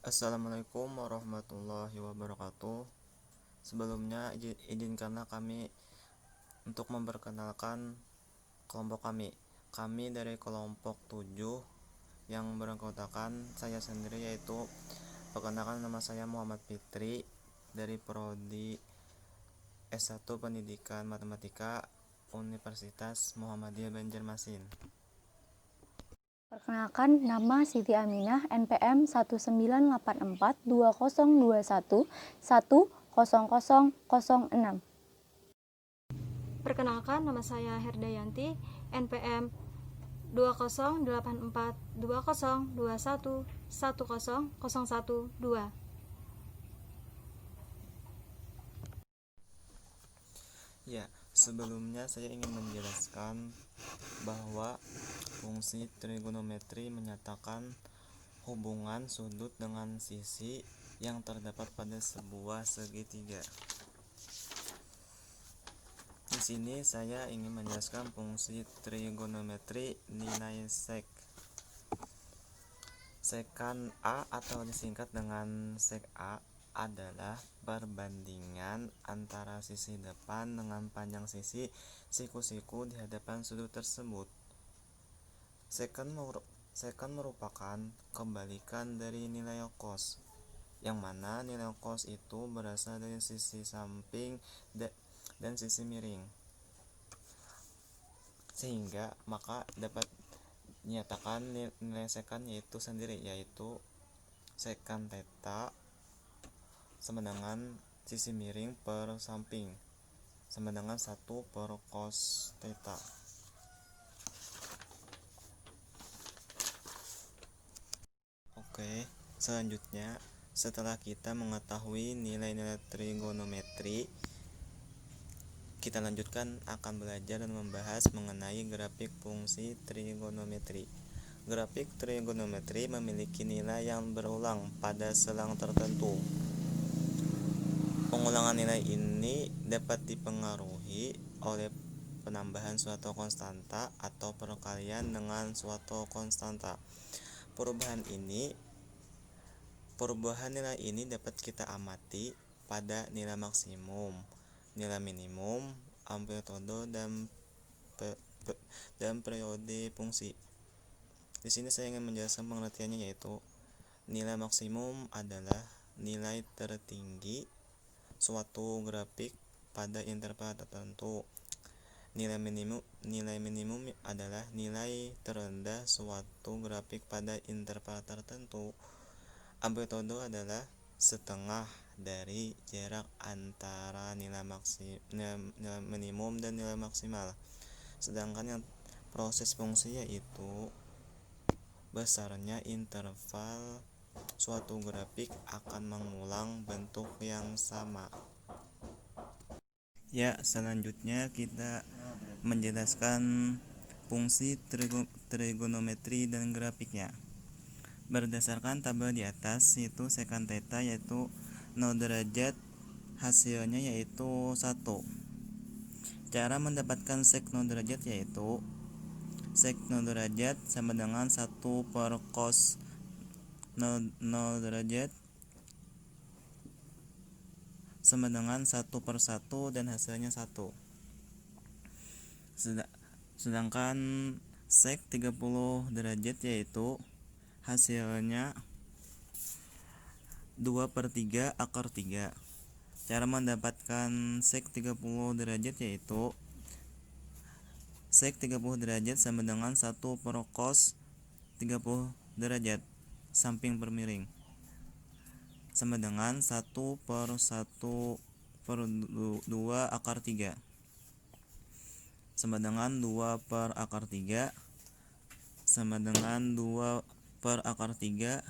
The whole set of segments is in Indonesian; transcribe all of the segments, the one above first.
Assalamualaikum warahmatullahi wabarakatuh. Sebelumnya izinkanlah kami untuk memperkenalkan kelompok kami. Kami dari kelompok 7 yang beranggotakan saya sendiri, yaitu perkenalkan, nama saya Muhammad Fitri dari Prodi S1 Pendidikan Matematika Universitas Muhammadiyah Banjarmasin. Perkenalkan, nama Siti Aminah, NPM 19842021100006. Perkenalkan, nama saya Herdayanti, NPM 20842021100112. Ya, sebelumnya saya ingin menjelaskan bahwa fungsi trigonometri menyatakan hubungan sudut dengan sisi yang terdapat pada sebuah segitiga. Di sini saya ingin menjelaskan fungsi trigonometri nilai sek. Sekan A atau disingkat dengan sek A adalah perbandingan antara sisi depan dengan panjang sisi siku-siku di hadapan sudut tersebut. Sekan merupakan kebalikan dari nilai cos, yang mana nilai cos itu berasal dari sisi samping dan sisi miring, sehingga maka dapat dinyatakan nilai sekan yaitu sendiri, yaitu sekan theta sama dengan sisi miring per samping sama dengan 1 per cos theta. Oke, selanjutnya setelah kita mengetahui nilai-nilai trigonometri, kita lanjutkan akan belajar dan membahas mengenai grafik fungsi trigonometri. Grafik trigonometri memiliki nilai yang berulang pada selang tertentu. Pengulangan nilai ini dapat dipengaruhi oleh penambahan suatu konstanta atau perkalian dengan suatu konstanta. Perubahan nilai ini dapat kita amati pada nilai maksimum, nilai minimum, amplitudo dan periode fungsi. Di sini saya ingin menjelaskan pengertiannya, yaitu nilai maksimum adalah nilai tertinggi suatu grafik pada interval tertentu. Nilai minimum adalah nilai terendah suatu grafik pada interval tertentu. Amplitudo adalah setengah dari jarak antara nilai minimum dan nilai maksimal. Sedangkan yang proses fungsi yaitu besarnya interval suatu grafik akan mengulang bentuk yang sama. Ya, selanjutnya kita menjelaskan fungsi trigonometri dan grafiknya. Berdasarkan tabel di atas, yaitu sekan theta yaitu 0 derajat, hasilnya yaitu 1. Cara mendapatkan sek 0 derajat yaitu sek 0 derajat sama dengan 1 per cos 0 derajat sama dengan 1 per 1 dan hasilnya 1. Sedangkan sek 30 derajat yaitu hasilnya 2 per 3 akar 3. Cara mendapatkan sek 30 derajat yaitu sek 30 derajat sama dengan 1 per cos 30 derajat samping per miring sama dengan 1 per 1 per 2 akar 3 sama dengan 2 per akar 3 sama dengan 2 per akar 3.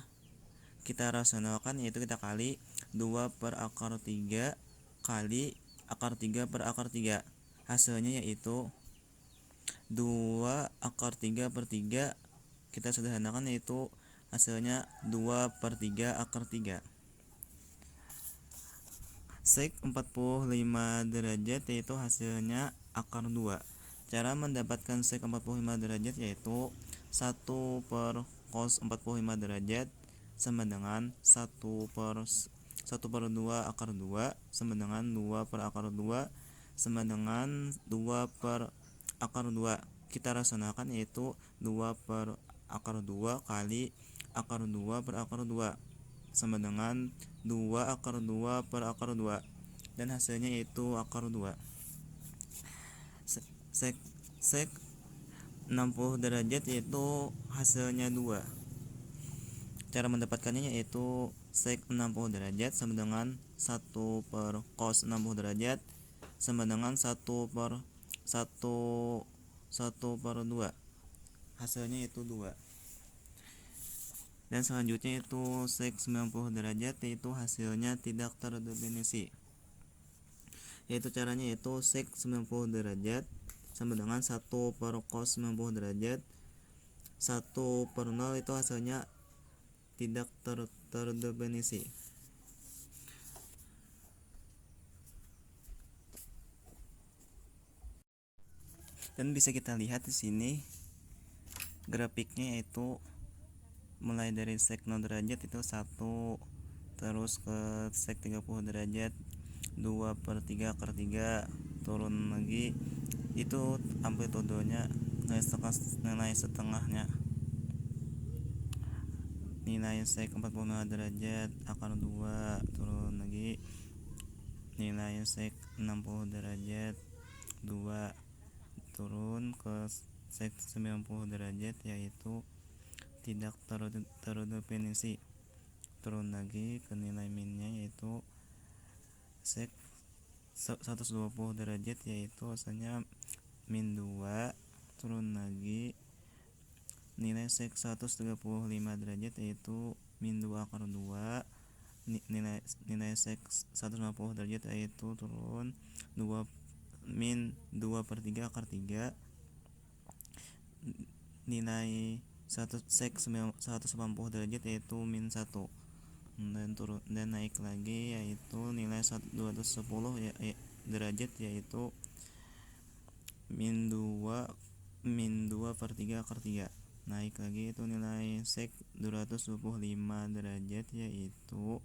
Kita rasionalkan, yaitu kita kali 2 per akar 3 kali akar 3 per akar 3. Hasilnya yaitu 2 akar 3 per 3. Kita sederhanakan, yaitu hasilnya 2 per 3 akar 3. Sek 45 derajat yaitu hasilnya akar 2. Cara mendapatkan sek 45 derajat yaitu 1 per cos 45 derajat sama dengan 1/2 akar 2 sama dengan 2 per akar 2 sama dengan 2 per akar 2. Kita rasionalkan yaitu 2 per akar 2 kali akar 2 per akar 2 sama dengan 2 akar 2 per akar 2, dan hasilnya yaitu akar 2. Sek sek 60 derajat yaitu hasilnya 2. Cara mendapatkannya yaitu sek 60 derajat sama dengan 1 per cos 60 derajat sama dengan 1 per 2. Hasilnya yaitu 2. Dan selanjutnya itu sek 90 derajat yaitu hasilnya tidak terdefinisi. Yaitu caranya yaitu sek 90 derajat sama dengan 1 per cos 90 derajat 1 per 0 itu hasilnya tidak terdefinisi. Dan bisa kita lihat di sini grafiknya yaitu mulai dari sek 0 derajat itu 1, terus ke sek 30 derajat 2 per 3 akar 3, turun lagi itu amplitudenya nilai setengahnya. Nilai sek 45 derajat akar 2, turun lagi nilai sek 60 derajat 2, turun ke sek 90 derajat yaitu tidak terdefinisi, turun lagi ke nilai minnya yaitu sek 120 derajat yaitu hasilnya min 2, turun lagi nilai sek 135 derajat yaitu min 2 akar 2, nilai sek 150 derajat yaitu turun 2 min 2 per 3 akar 3, nilai sek 180 derajat yaitu min 1, dan turun dan naik lagi yaitu nilai 210 derajat yaitu min 2 per 3 akar 3. Naik lagi itu nilai sek 225 derajat yaitu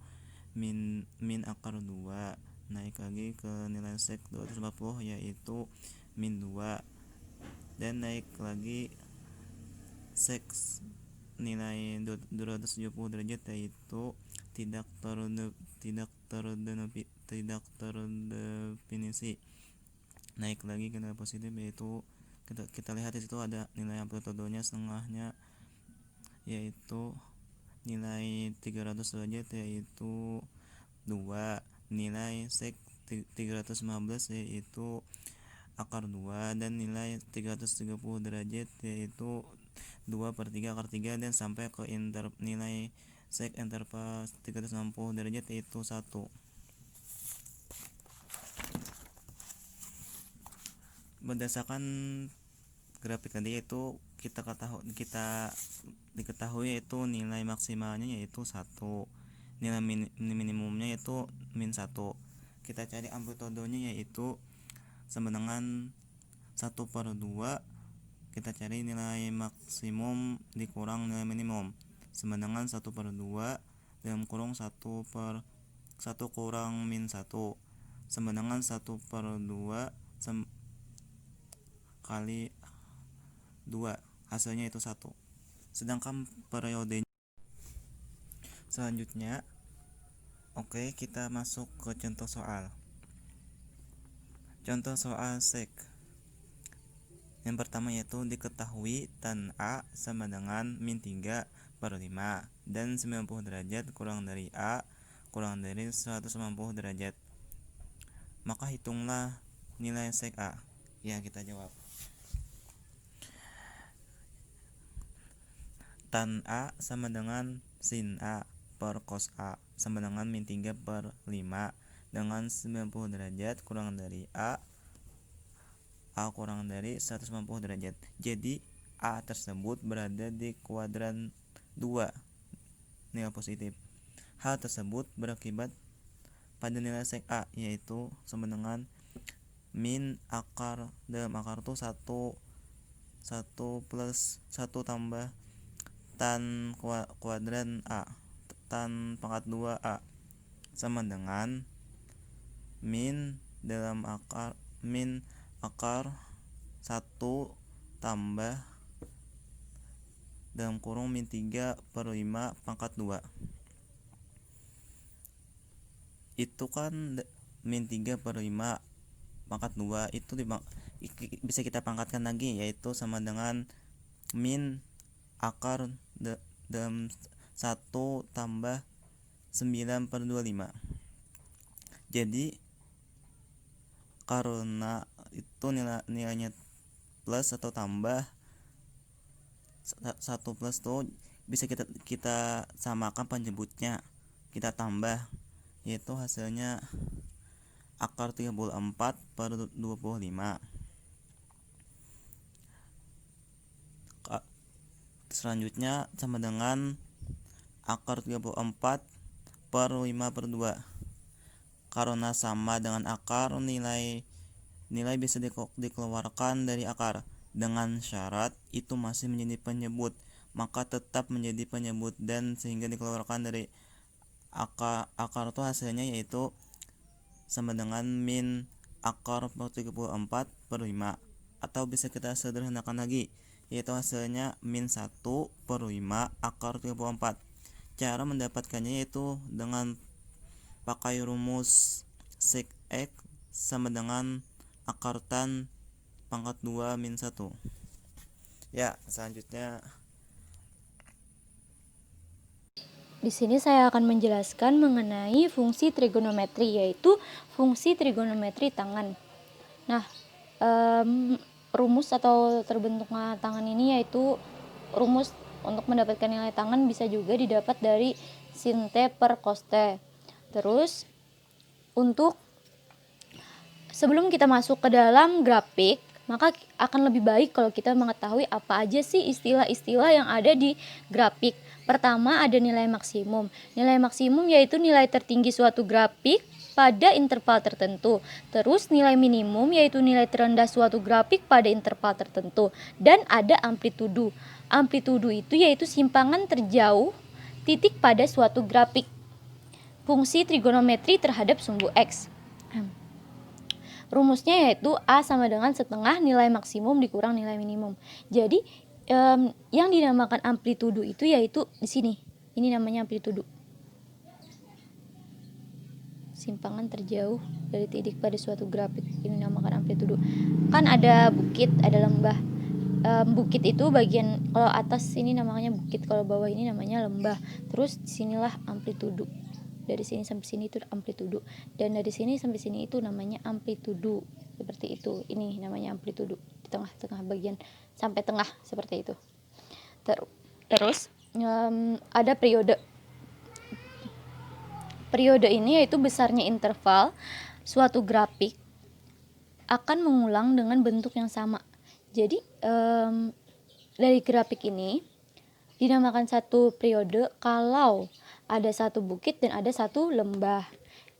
min akar 2. Naik lagi ke nilai sek 240 yaitu min 2, dan naik lagi sek nilai 270 derajat yaitu tidak terdefinisi. Naik lagi ke nilai positif yaitu kita lihat di situ ada nilai amplitudenya setengahnya yaitu nilai 300 derajat yaitu 2, nilai sek 315 yaitu akar 2, dan nilai 330 derajat yaitu 2 per 3 akar 3, dan sampai ke nilai sek interval 360 derajat yaitu 1. Berdasarkan grafik tadi yaitu kita diketahui yaitu nilai maksimalnya yaitu 1, nilai minimumnya yaitu min 1. Kita cari amplitudenya yaitu sama dengan 1 per 2. Kita cari nilai maksimum dikurang nilai minimum sama dengan 1 per 2 dalam kurung 1 kurang min 1 sama dengan 1 per 2 kali 2, hasilnya itu 1. Sedangkan periodenya selanjutnya, oke, kita masuk ke contoh soal. Contoh soal sek yang pertama yaitu diketahui tan A sama dengan min 3 per 5 dan 90 derajat kurang dari A kurang dari 190 derajat. Maka hitunglah nilai sek A. Ya, kita jawab. Tan A sama dengan sin A per cos A sama dengan min 3 per 5 dengan 90 derajat kurang dari A kurang dari 190 derajat. Jadi A tersebut berada di kuadran 2, nilai positif. Hal tersebut berakibat pada nilai sek A yaitu sama dengan min akar dalam akar itu 1 plus 1 tambah tan kuadran A tan pangkat 2A sama dengan min akar 1 tambah dalam kurung min 3/5 pangkat 2. Itu kan min 3/5 pangkat 2 itu bisa kita pangkatkan lagi, yaitu sama dengan min akar dalam 1 tambah 9/25. Jadi karena itu nilainya plus atau tambah 1 plus tuh bisa kita samakan penyebutnya, kita tambah, yaitu hasilnya akar 34/25. Selanjutnya sama dengan akar 34/5/2. Karena sama dengan akar, nilai bisa dikeluarkan dari akar. Dengan syarat itu masih menjadi penyebut, maka tetap menjadi penyebut, dan sehingga dikeluarkan dari akar itu hasilnya yaitu sama dengan min akar 34/5, atau bisa kita sederhanakan lagi, yaitu hasilnya min 1/5 akar 34. Cara mendapatkannya yaitu dengan pakai rumus sec x sama dengan akar tan pangkat 2 min 1. Ya, selanjutnya Di sini saya akan menjelaskan mengenai fungsi trigonometri, yaitu fungsi trigonometri tangan. Nah, rumus atau terbentuknya tangan ini yaitu rumus untuk mendapatkan nilai tangan bisa juga didapat dari sin t per cos t. Terus sebelum kita masuk ke dalam grafik, maka akan lebih baik kalau kita mengetahui apa aja sih istilah-istilah yang ada di grafik. Pertama ada nilai maksimum. Nilai maksimum yaitu nilai tertinggi suatu grafik pada interval tertentu. Terus nilai minimum yaitu nilai terendah suatu grafik pada interval tertentu. Dan ada amplitudo. Amplitudo itu yaitu simpangan terjauh titik pada suatu grafik. Fungsi trigonometri terhadap sumbu X. Rumusnya yaitu A sama dengan setengah nilai maksimum dikurang nilai minimum. Jadi yang dinamakan amplitudo itu yaitu di sini. Ini namanya amplitudo. Simpangan terjauh dari titik pada suatu grafik, ini dinamakan amplitudo. Kan ada bukit, ada lembah. Bukit itu bagian, kalau atas ini namanya bukit, kalau bawah ini namanya lembah. Terus disinilah amplitudo. Dari sini sampai sini itu amplitudo, dan dari sini sampai sini itu namanya amplitudo, seperti itu. Ini namanya amplitudo di tengah-tengah bagian sampai tengah, seperti itu. Terus ada periode. Periode ini yaitu besarnya interval suatu grafik akan mengulang dengan bentuk yang sama. Jadi dari grafik ini dinamakan satu periode kalau ada satu bukit dan ada satu lembah.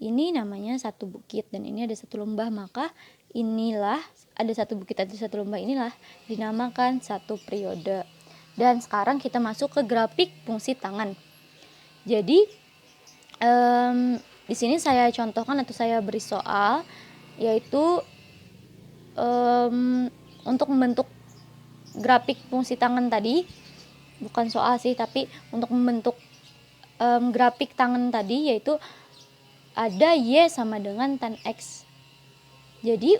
Ini namanya satu bukit dan ini ada satu lembah, maka inilah ada satu bukit ada satu lembah, inilah dinamakan satu periode. Dan sekarang kita masuk ke grafik fungsi tangan. Jadi di sini saya contohkan atau saya beri soal, yaitu untuk membentuk grafik fungsi tangan tadi, bukan soal sih, tapi untuk membentuk grafik tangan tadi, yaitu ada Y sama dengan tan X. Jadi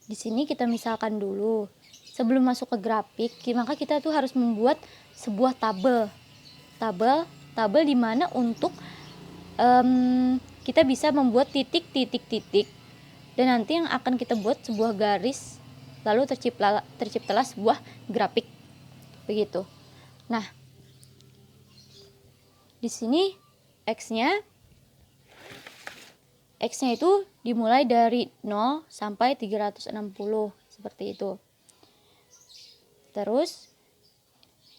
di sini kita misalkan dulu, sebelum masuk ke grafik, maka kita tuh harus membuat sebuah tabel di mana untuk kita bisa membuat titik, dan nanti yang akan kita buat sebuah garis, lalu terciptalah sebuah grafik, begitu. Nah, di sini X-nya itu dimulai dari 0 sampai 360, seperti itu. Terus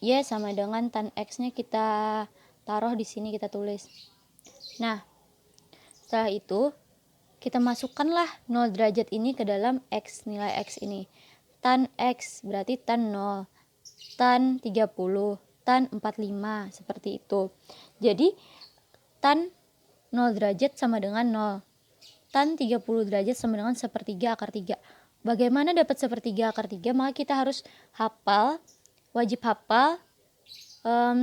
Y sama dengan tan X-nya kita taruh di sini, kita tulis. Nah, setelah itu kita masukkanlah 0 derajat ini ke dalam X, nilai X ini. Tan X berarti tan 0, tan 30, tan 45 seperti itu. Jadi tan 0 derajat sama dengan 0. Tan 30 derajat sama dengan sepertiga akar 3. Bagaimana dapat sepertiga akar 3? Maka kita harus wajib hafal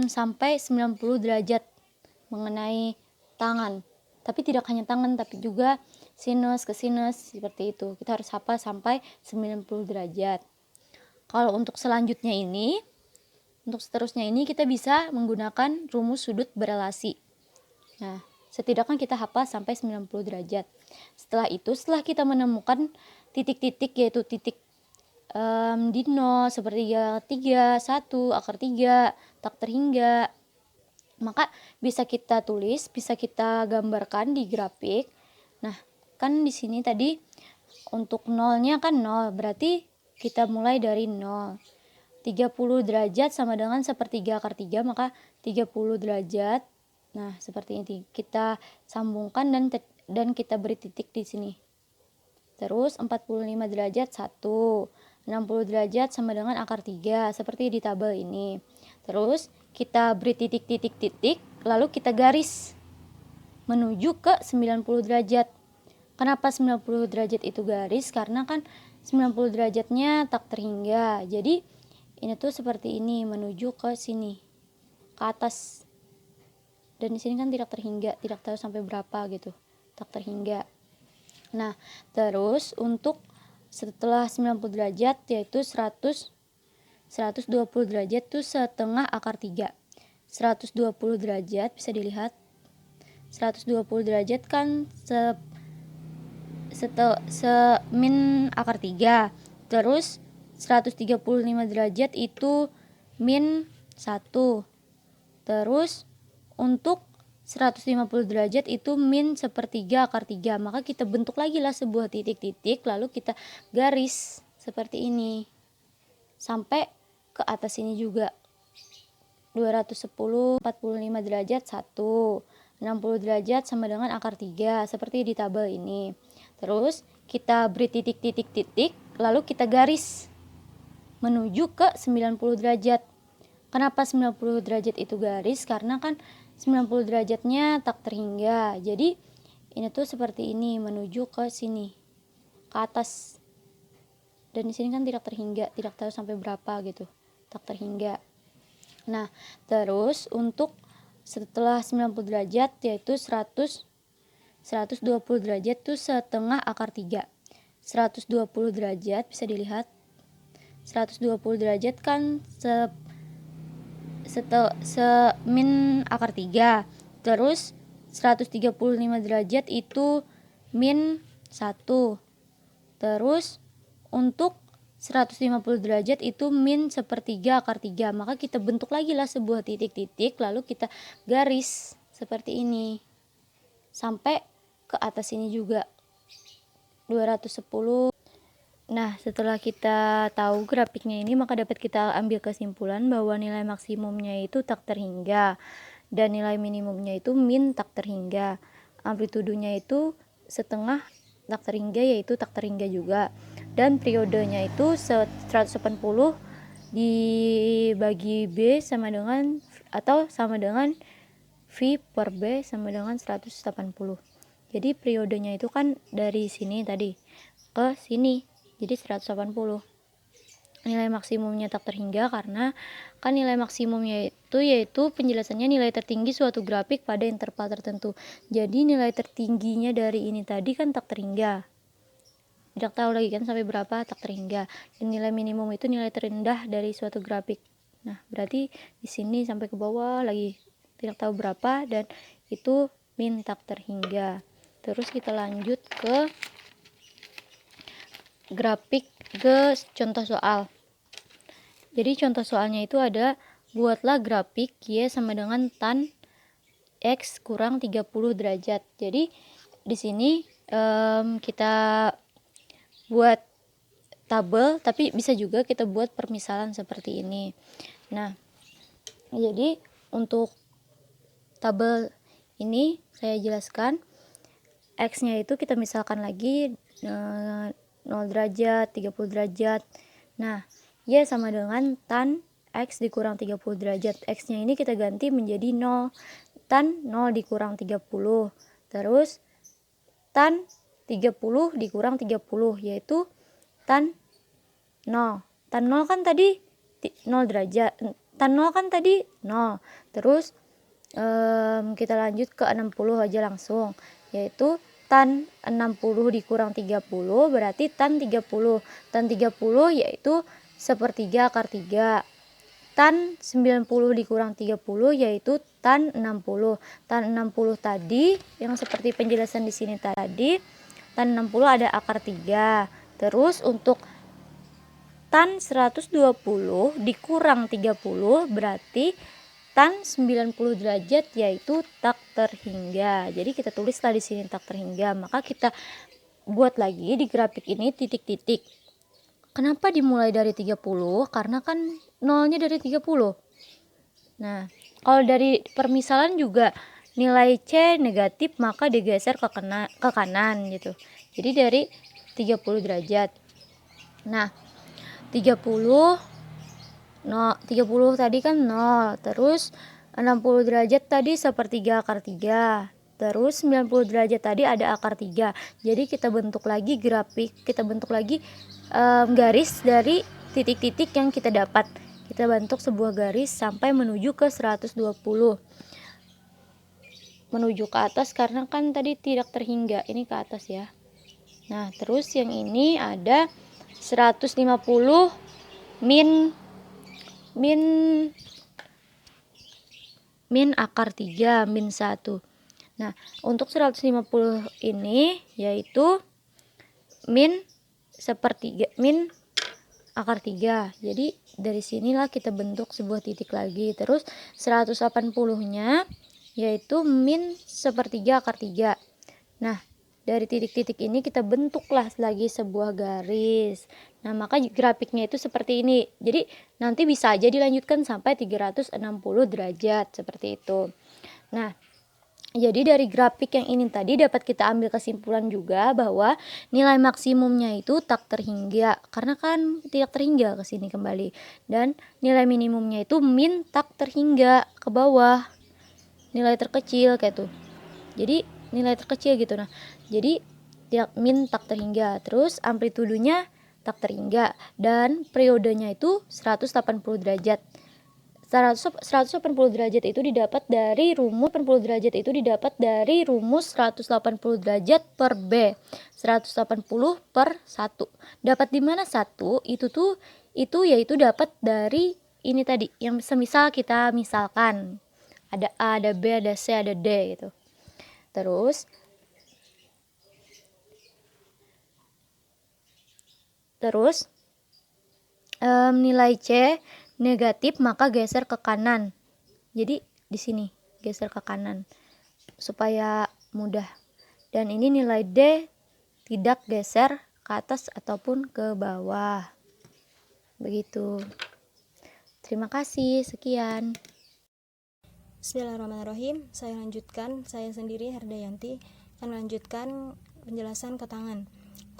sampai 90 derajat mengenai tangan. Tapi tidak hanya tangan, tapi juga sinus ke sinus seperti itu. Kita harus hafal sampai 90 derajat. Kalau untuk selanjutnya ini, untuk seterusnya ini kita bisa menggunakan rumus sudut berelasi. Nah, setidaknya kita hafal sampai 90 derajat. Setelah itu, setelah kita menemukan titik-titik, yaitu titik di 0, sepertiga 3, 1, akar 3, tak terhingga, maka bisa kita tulis, bisa kita gambarkan di grafik. Nah, kan di sini tadi untuk nolnya kan 0, berarti kita mulai dari 0. 30 derajat sama dengan sepertiga akar 3, maka 30 derajat. Nah, seperti ini. Kita sambungkan dan kita beri titik di sini. Terus 45 derajat 1. 60 derajat sama dengan akar 3, seperti di tabel ini. Terus kita beri titik-titik-titik, lalu kita garis menuju ke 90 derajat. Kenapa 90 derajat itu garis? Karena kan 90 derajatnya tak terhingga. Jadi ini tuh seperti ini, menuju ke sini, ke atas. Dan di sini kan tidak terhingga, tidak tahu sampai berapa gitu, tak terhingga. Nah, terus untuk setelah 90 derajat yaitu 120 derajat itu setengah akar 3. 120 derajat bisa dilihat. 120 derajat kan min akar 3. Terus 135 derajat itu min 1. Terus untuk 150 derajat itu min sepertiga akar 3. Maka kita bentuk lagi lah sebuah titik-titik, lalu kita garis seperti ini sampai ke atas ini juga. 210 45 derajat 1, 60 derajat sama dengan akar 3, seperti di tabel ini. Terus kita beri titik-titik-titik, lalu kita garis menuju ke 90 derajat. Kenapa 90 derajat itu garis? Karena kan 90 derajatnya tak terhingga. Jadi ini tuh seperti ini, menuju ke sini, ke atas. Dan di sini kan tidak terhingga, tidak tahu sampai berapa gitu, tak terhingga. Nah, terus untuk setelah 90 derajat yaitu 120 derajat itu setengah akar 3. 120 derajat bisa dilihat. 120 derajat kan min akar 3. Terus 135 derajat itu min 1. Terus untuk 150 derajat itu min sepertiga akar 3. Maka kita bentuk lagi lah sebuah titik-titik, lalu kita garis seperti ini sampai ke atas ini juga, 210. Nah, setelah kita tahu grafiknya ini, maka dapat kita ambil kesimpulan bahwa nilai maksimumnya itu tak terhingga dan nilai minimumnya itu min tak terhingga. Amplitudonya itu setengah tak terhingga, yaitu tak terhingga juga. Dan periodenya itu 180 dibagi B sama dengan V per B sama dengan 180. Jadi periodenya itu kan dari sini tadi ke sini, jadi 180. Nilai maksimumnya tak terhingga karena kan nilai maksimumnya itu yaitu penjelasannya nilai tertinggi suatu grafik pada interval tertentu. Jadi nilai tertingginya dari ini tadi kan tak terhingga, tidak tahu lagi kan sampai berapa, tak terhingga. Dan nilai minimum itu nilai terendah dari suatu grafik. Nah, berarti di sini sampai ke bawah lagi tidak tahu berapa, dan itu min tak terhingga. Terus kita lanjut ke grafik ke contoh soal. Jadi contoh soalnya itu ada, buatlah grafik Y sama dengan tan X kurang 30 derajat. Jadi di sini kita buat tabel, tapi bisa juga kita buat permisalan seperti ini. Nah, jadi untuk tabel ini saya jelaskan, X-nya itu kita misalkan lagi 0 derajat, 30 derajat. Nah, Y sama dengan tan X dikurang 30 derajat. X-nya ini kita ganti menjadi 0. Tan 0 dikurang 30. Terus tan 30 dikurang 30 yaitu tan 0. Tan 0 kan tadi 0 derajat. Tan 0 kan tadi 0. Terus kita lanjut ke 60 aja langsung, yaitu tan 60 dikurang 30 berarti tan 30. Tan 30 yaitu sepertiga akar 3. Tan 90 dikurang 30 yaitu tan 60. Tan 60 tadi yang seperti penjelasan di sini tadi, tan 60 ada akar 3. Terus untuk tan 120 dikurang 30 berarti tan 90 derajat yaitu tak terhingga. Jadi kita tulislah di sini tak terhingga. Maka kita buat lagi di grafik ini titik-titik. Kenapa dimulai dari 30? Karena kan nolnya dari 30. Nah, kalau dari permisalan juga nilai C negatif maka digeser ke kanan gitu. Jadi dari 30 derajat. Nah, 30 tadi kan 0, terus 60 derajat tadi sepertiga akar 3, terus 90 derajat tadi ada akar 3. Jadi kita bentuk lagi grafik, kita bentuk lagi garis dari titik-titik yang kita dapat. Kita bentuk sebuah garis sampai menuju ke 120. Menuju ke atas karena kan tadi tidak terhingga, ini ke atas ya. Nah, terus yang ini ada 150 min akar 3 min 1. Nah, untuk 150 ini yaitu min sepertiga min akar 3. Jadi dari sinilah kita bentuk sebuah titik lagi. Terus 180-nya yaitu min sepertiga akar 3. Nah, dari titik-titik ini kita bentuklah lagi sebuah garis. Nah, maka grafiknya itu seperti ini. Jadi nanti bisa aja dilanjutkan sampai 360 derajat seperti itu. Nah, jadi dari grafik yang ini tadi dapat kita ambil kesimpulan juga bahwa nilai maksimumnya itu tak terhingga karena kan tidak terhingga ke sini kembali, dan nilai minimumnya itu min tak terhingga ke bawah, nilai terkecil kayak tuh. Jadi nilai terkecil gitu. Nah, jadi min tak terhingga, terus amplitudenya tak terhingga, dan periodenya itu 180 derajat. 180 derajat itu didapat dari rumus 180 derajat per B. 180 per 1. Dapat di mana 1? Itu yaitu dapat dari ini tadi yang semisal kita misalkan ada A, ada B, ada C, ada D gitu. Terus nilai C negatif maka geser ke kanan. Jadi di sini geser ke kanan supaya mudah. Dan ini nilai D tidak geser ke atas ataupun ke bawah. Begitu. Terima kasih. Sekian. Bismillahirrahmanirrahim. Saya sendiri Herdayanti akan melanjutkan penjelasan kotangan.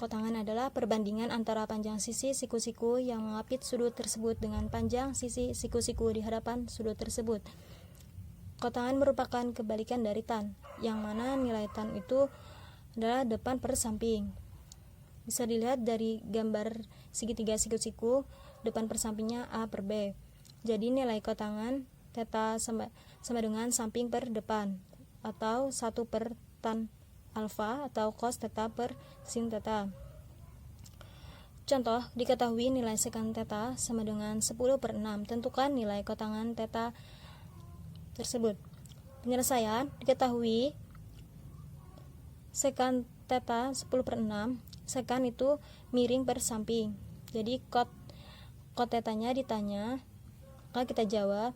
Kotangan adalah perbandingan antara panjang sisi siku-siku yang mengapit sudut tersebut dengan panjang sisi siku-siku di hadapan sudut tersebut. Kotangan merupakan kebalikan dari tan, yang mana nilai tan itu adalah depan per samping. Bisa dilihat dari gambar segitiga siku-siku, depan per sampingnya A per B. Jadi nilai kotangan theta sama dengan samping per depan, atau 1 per tan alfa atau cos theta per sin theta. Contoh, diketahui nilai sekan theta sama dengan 10 per 6. Tentukan nilai kotangan theta tersebut. Penyelesaian, diketahui sekan theta 10 per 6. Sekan itu miring per samping. Jadi kot tetanya ditanya, maka kita jawab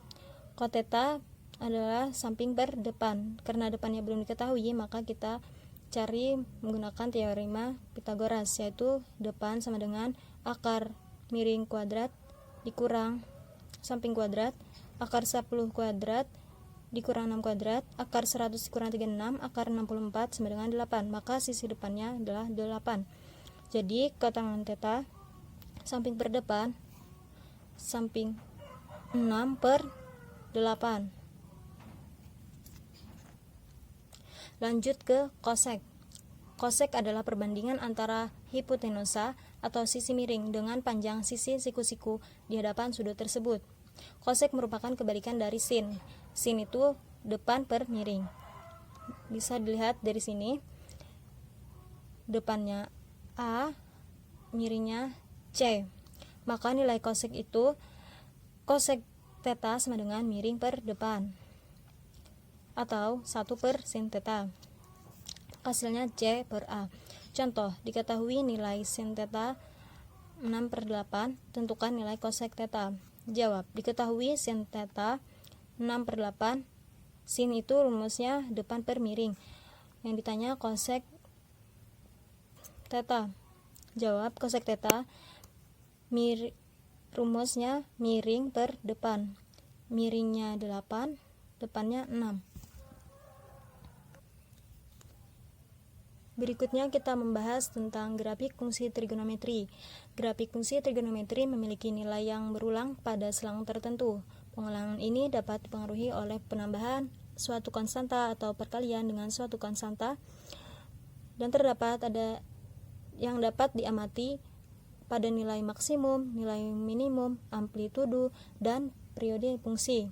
kot theta adalah samping per depan. Karena depannya belum diketahui, maka kita cari menggunakan teorema Pythagoras, yaitu depan sama dengan akar miring kuadrat dikurang samping kuadrat, akar 10 kuadrat dikurang 6 kuadrat, akar 100 dikurang 36, akar 64 sama dengan 8. Maka sisi depannya adalah 8. Jadi kotangan theta samping per depan, samping 6/8. Lanjut ke kosek. Kosek adalah perbandingan antara hipotenusa atau sisi miring dengan panjang sisi siku-siku di hadapan sudut tersebut. Kosek merupakan kebalikan dari sin. Sin itu depan per miring. Bisa dilihat dari sini. Depannya A, miringnya C. Maka nilai kosek itu kosek theta sama dengan miring per depan, atau 1 per sin theta. Hasilnya C per A. Contoh, diketahui nilai sin theta 6/8, tentukan nilai kosek theta. Jawab, diketahui sin theta 6/8, sin itu rumusnya depan per miring. Yang ditanya kosek theta. Jawab, kosek theta rumusnya miring per depan. Miringnya 8, depannya 6. Berikutnya kita membahas tentang grafik fungsi trigonometri. Grafik fungsi trigonometri memiliki nilai yang berulang pada selang tertentu. Pengulangan ini dapat dipengaruhi oleh penambahan suatu konstanta atau perkalian dengan suatu konstanta, dan terdapat ada yang dapat diamati pada nilai maksimum, nilai minimum, amplitudo, dan periode fungsi.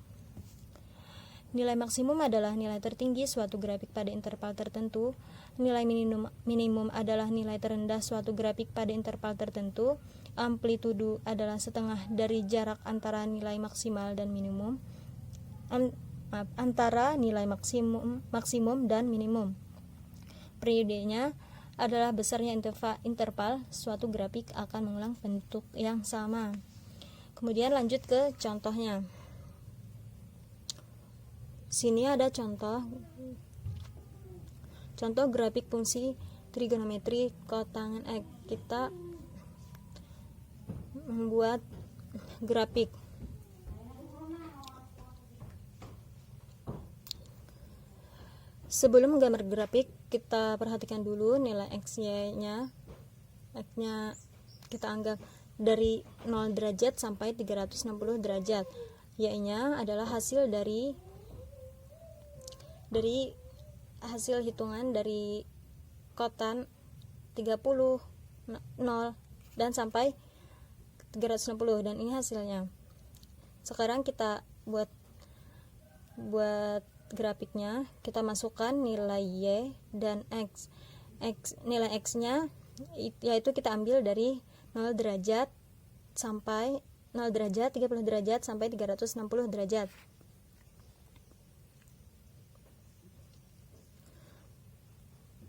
Nilai maksimum adalah nilai tertinggi suatu grafik pada interval tertentu. Nilai minimum adalah nilai terendah suatu grafik pada interval tertentu. Amplitudo adalah setengah dari jarak antara nilai maksimal dan minimum, antara nilai maksimum dan minimum. Periodenya adalah besarnya interval suatu grafik akan mengulang bentuk yang sama. Kemudian lanjut ke contohnya. Sini ada contoh grafik fungsi trigonometri kotangan X. Kita membuat grafik. Sebelum menggambar grafik, kita perhatikan dulu nilai XY-nya. X-nya kita anggap dari 0 derajat sampai 360 derajat. Y-nya adalah hasil dari hasil hitungan dari kotan 30, 0, dan sampai 360, dan ini hasilnya. Sekarang kita buat grafiknya. Kita masukkan nilai Y dan X. Nilai X-nya yaitu kita ambil dari 0 derajat sampai 0 derajat, 30 derajat sampai 360 derajat.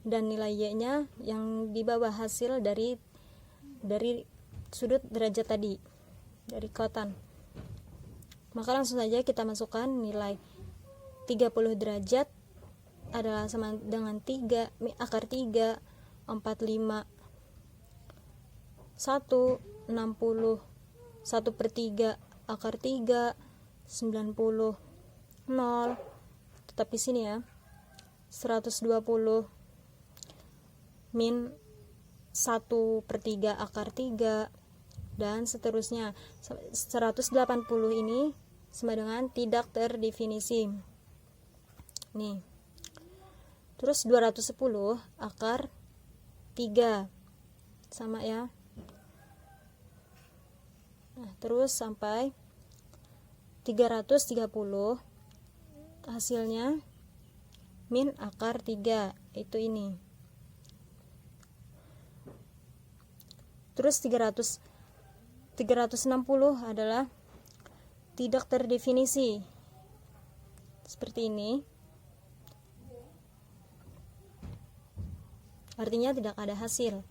Dan nilai Y-nya yang di bawah hasil dari sudut derajat tadi, dari kotan. Maka langsung saja kita masukkan nilai 30 derajat adalah sama dengan 3 akar 3, 45, 1, 60, 1/3 akar 3, 90, 0, tetapi sini ya, 120 min 1/3 akar 3, dan seterusnya. 180 ini sama dengan tidak terdefinisi. Nih. Terus 210 akar 3 sama ya. Nah, terus sampai 330 hasilnya min akar 3, itu ini. Terus 360 adalah tidak terdefinisi. Seperti ini. Artinya tidak ada hasil.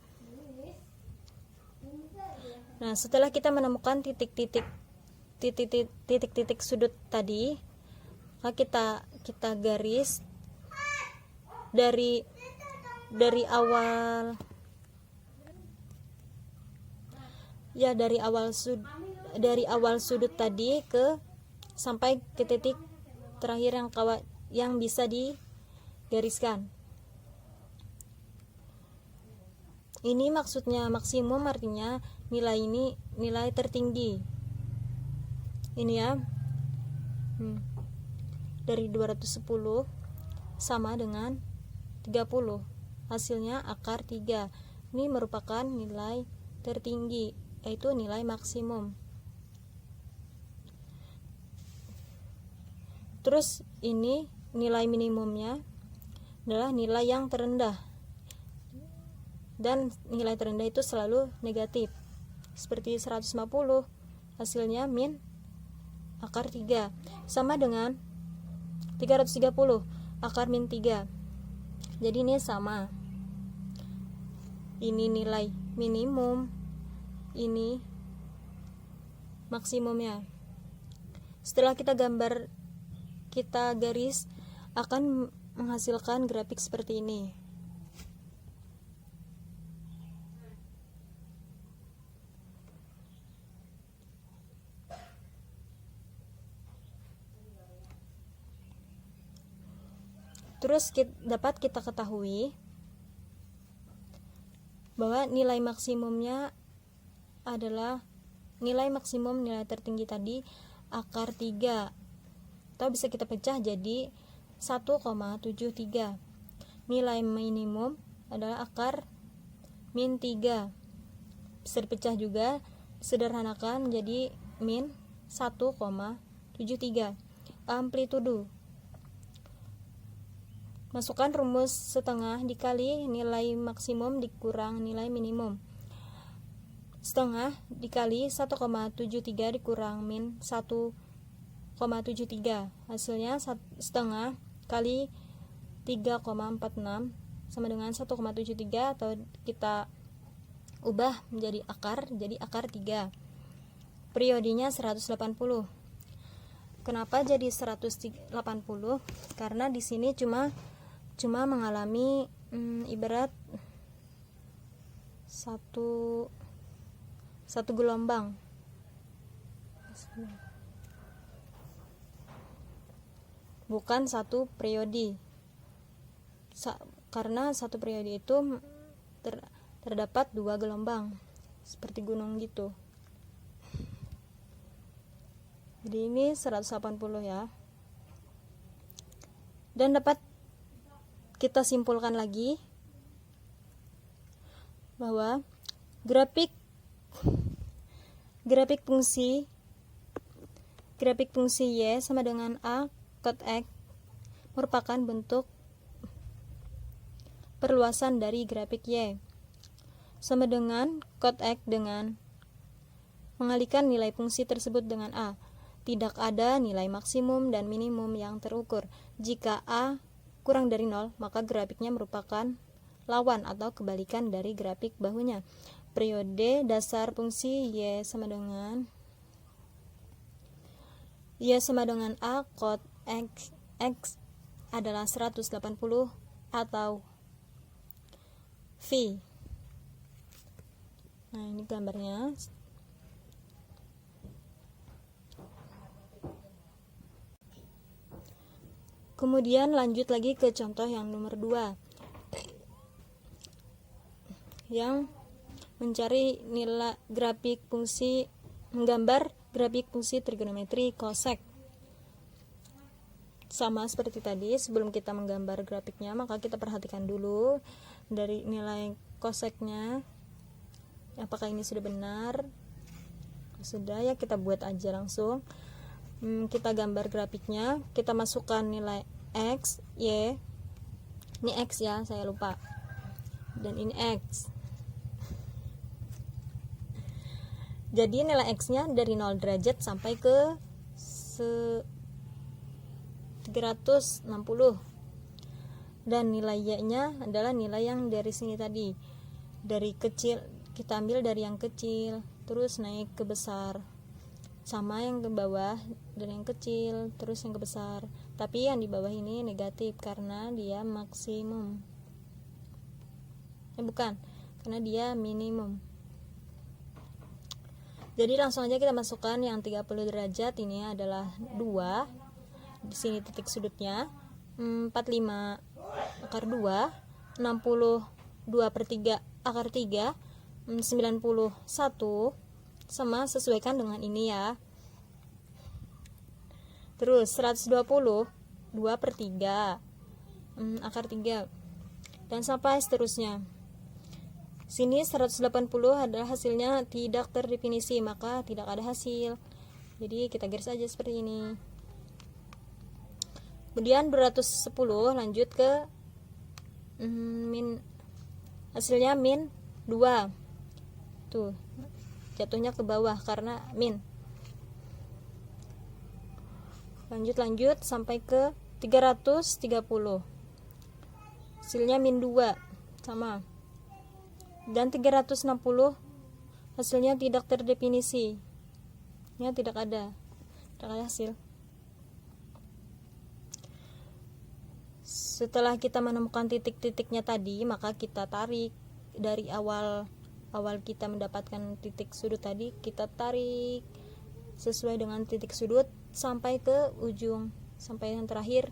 Nah, setelah kita menemukan titik-titik sudut tadi, maka kita garis dari awal ya, dari awal sudut tadi sampai ke titik terakhir yang bisa digariskan. Ini maksudnya maksimum, artinya nilai ini nilai tertinggi. Ini ya, dari 210 sama dengan 30. Hasilnya akar 3. Ini merupakan nilai tertinggi, yaitu nilai maksimum. Terus ini nilai minimumnya adalah nilai yang terendah. Dan nilai terendah itu selalu negatif. Seperti 150, hasilnya min akar 3 sama dengan 330 akar min 3. Jadi ini sama. Ini nilai minimum, ini maksimumnya. Setelah kita garis akan menghasilkan grafik seperti ini. Terus dapat kita ketahui bahwa nilai maksimumnya adalah nilai maksimum nilai tertinggi tadi akar 3, atau bisa kita pecah jadi 1,73. Nilai minimum adalah akar min 3, bisa dipecah juga, sederhanakan jadi min 1,73. Amplitudo, masukkan rumus setengah dikali nilai maksimum dikurang nilai minimum. Setengah dikali 1,73 dikurang min 1,73. Hasilnya setengah kali 3,46 sama dengan 1,73, atau kita ubah menjadi akar, jadi akar 3. Periodenya 180. Kenapa jadi 180? Karena di sini cuma mengalami ibarat satu gelombang, bukan satu periode. Karena satu periode itu terdapat 2 gelombang, seperti gunung gitu. Jadi ini 180 ya. Dan dapat kita simpulkan lagi bahwa grafik fungsi Y sama dengan A cot X merupakan bentuk perluasan dari grafik Y, sama dengan cot X dengan mengalihkan nilai fungsi tersebut dengan A. Tidak ada nilai maksimum dan minimum yang terukur. Jika A kurang dari 0, maka grafiknya merupakan lawan atau kebalikan dari grafik bahunya. Periode dasar fungsi Y sama dengan A cot X adalah 180 atau V. Nah, ini gambarnya. Kemudian lanjut lagi ke contoh yang nomor 2, yang mencari nilai grafik fungsi, menggambar grafik fungsi trigonometri cosec. Sama seperti tadi, sebelum kita menggambar grafiknya, maka kita perhatikan dulu dari nilai cosecnya, apakah ini sudah benar. Sudah ya, kita buat aja langsung. Kita gambar grafiknya, kita masukkan nilai X, Y, ini X ya, saya lupa, dan ini X. Jadi nilai X nya dari 0 derajat sampai ke 360, dan nilai Y nya adalah nilai yang dari sini tadi, dari kecil kita ambil dari yang kecil terus naik ke besar, sama yang ke bawah dari yang kecil terus yang ke besar, tapi yang di bawah ini negatif karena dia maksimum, bukan, karena dia minimum. Jadi langsung aja kita masukkan yang 30 derajat, ini adalah 2, di sini titik sudutnya 45 akar 2, 62/3 akar 3, 91, sama sesuaikan dengan ini ya. Terus 120 2/3 akar 3 dan sampai seterusnya. Sini 180 adalah hasilnya tidak terdefinisi, maka tidak ada hasil. Jadi kita garis aja seperti ini. Kemudian 210 lanjut ke hasilnya min 2. Tuh, jatuhnya ke bawah karena min. Lanjut sampai ke 330. Hasilnya min 2 sama. Dan 360 hasilnya tidak terdefinisi. Ya, tidak ada hasil. Setelah kita menemukan titik-titiknya tadi, maka kita tarik dari awal kita mendapatkan titik sudut tadi, kita tarik sesuai dengan titik sudut sampai ke ujung, sampai yang terakhir.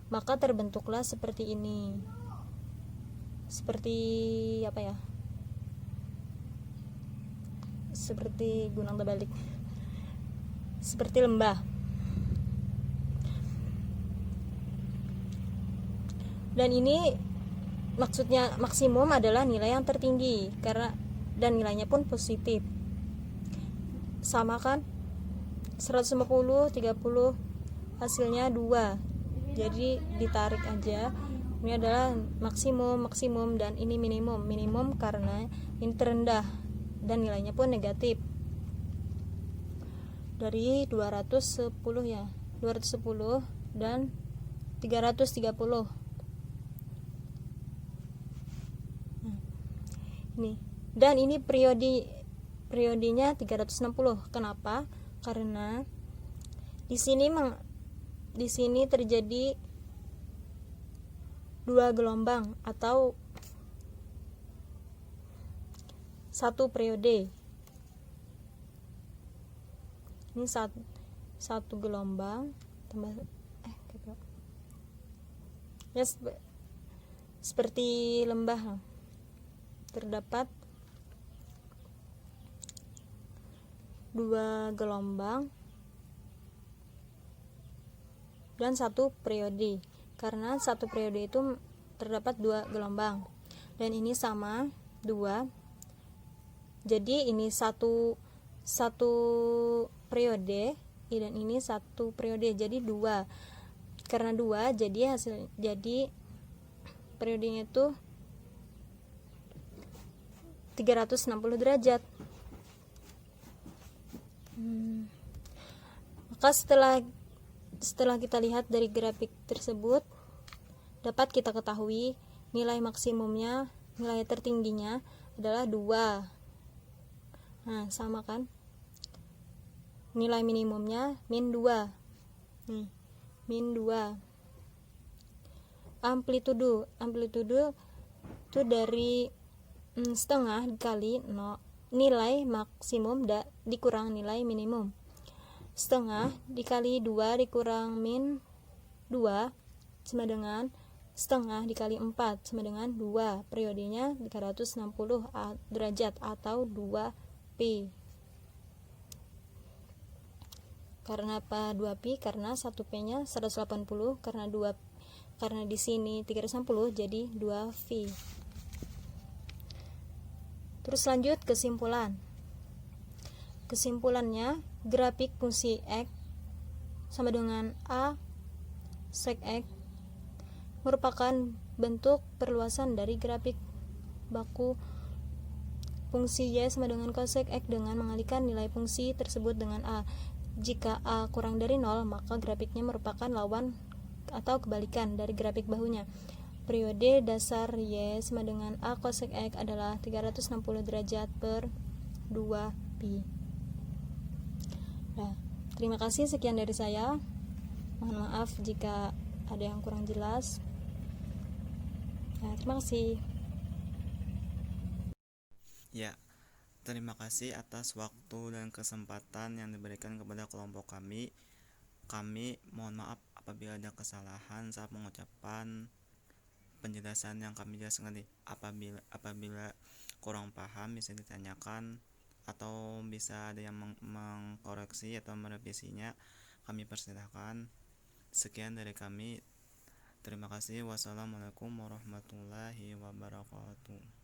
Maka terbentuklah seperti ini. Seperti apa ya? Seperti gunung terbalik. Seperti lembah. Dan ini maksudnya maksimum adalah nilai yang tertinggi dan nilainya pun positif. Sama kan? 150 30 hasilnya 2. Jadi ditarik aja. Ini adalah maksimum dan ini minimum karena ini terendah dan nilainya pun negatif. Dari 210 ya, 210 dan 330. Ini. Dan ini periodenya 360. Kenapa? Karena di sini terjadi 2 gelombang atau 1 periode. Ini satu gelombang tambah ya, seperti lembah. Terdapat 2 gelombang dan 1 periode. Karena 1 periode itu terdapat 2 gelombang dan ini sama 2. Jadi ini satu periode dan ini 1 periode, jadi 2. Karena 2 jadi periodenya itu 360 derajat. Maka setelah kita lihat dari grafik tersebut, dapat kita ketahui nilai maksimumnya, nilai tertingginya adalah 2. Nah, sama kan? Nilai minimumnya min 2. Nih, min 2. Amplitudo itu dari setengah dikali nilai maksimum dikurang nilai minimum. Setengah dikali 2 dikurang min 2 sama dengan setengah dikali 4 sama dengan 2. Periodenya 360 derajat atau 2pi. Karena apa 2pi? Karena 1p nya 180, karena di sini 360 jadi 2pi. Terus lanjut kesimpulan. Kesimpulannya, grafik fungsi X sama dengan A sec X merupakan bentuk perluasan dari grafik baku fungsi Y sama dengan cosec X dengan mengalihkan nilai fungsi tersebut dengan A. Jika A kurang dari 0, maka grafiknya merupakan lawan atau kebalikan dari grafik bahunya. Periode dasar Y sama dengan A cosec X adalah 360 derajat per 2pi. Nah, terima kasih, sekian dari saya. Mohon maaf jika ada yang kurang jelas. Nah, terima kasih. Ya, terima kasih atas waktu dan kesempatan yang diberikan kepada kelompok kami. Kami mohon maaf apabila ada kesalahan saat mengucapkan penjelasan yang kami jelaskan tadi. Apabila kurang paham bisa ditanyakan atau bisa ada yang mengkoreksi atau merevisinya. kami persilahkan. Sekian dari kami. Terima kasih. Wassalamualaikum warahmatullahi wabarakatuh.